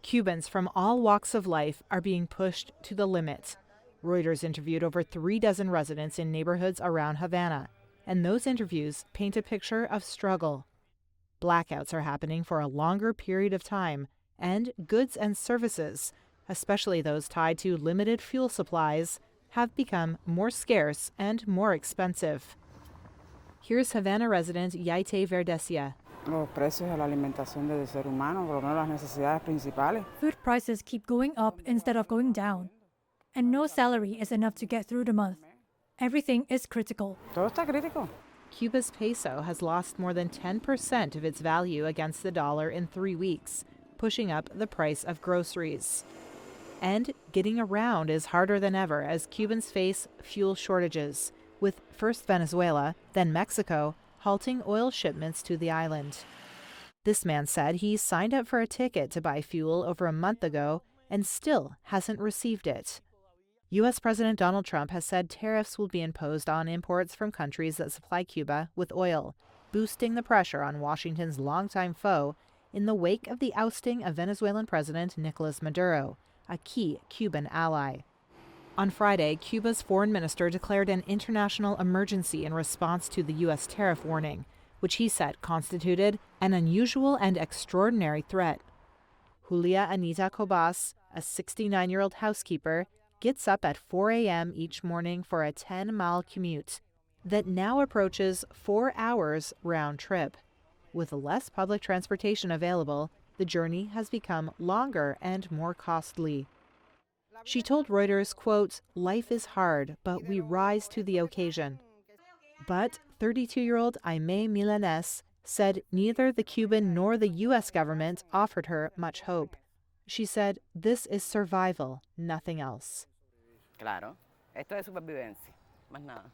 Cubans from all walks of life are being pushed to the limit. Reuters interviewed over 36 residents in neighborhoods around Havana, and those interviews paint a picture of struggle. Blackouts are happening for a longer period of time, and goods and services, especially those tied to limited fuel supplies, have become more scarce and more expensive. Here's Havana resident Yaite Verdesia. Los precios de la alimentación del ser humano, por lo menos las necesidades principales. Food prices keep going up instead of going down. And no salary is enough to get through the month. Everything is critical. Todo está crítico. Cuba's peso has lost more than 10% of its value against the dollar in 3 weeks, pushing up the price of groceries. And getting around is harder than ever as Cubans face fuel shortages, with first Venezuela, then Mexico, halting oil shipments to the island. This man said he signed up for a ticket to buy fuel over a month ago and still hasn't received it. U.S. President Donald Trump has said tariffs will be imposed on imports from countries that supply Cuba with oil, boosting the pressure on Washington's longtime foe in the wake of the ousting of Venezuelan President Nicolas Maduro, a key Cuban ally. On Friday, Cuba's foreign minister declared an international emergency in response to the U.S. tariff warning, which he said constituted an unusual and extraordinary threat. Julia Anita Cobas, a 69-year-old housekeeper, gets up at 4 a.m. each morning for a 10-mile commute that now approaches 4 hours round trip. With less public transportation available, the journey has become longer and more costly. She told Reuters, quote, "Life is hard, but we rise to the occasion." But 32-year-old Aimee Milanes said neither the Cuban nor the U.S. government offered her much hope. She said, "This is survival, nothing else." Claro, esto es supervivencia, más nada.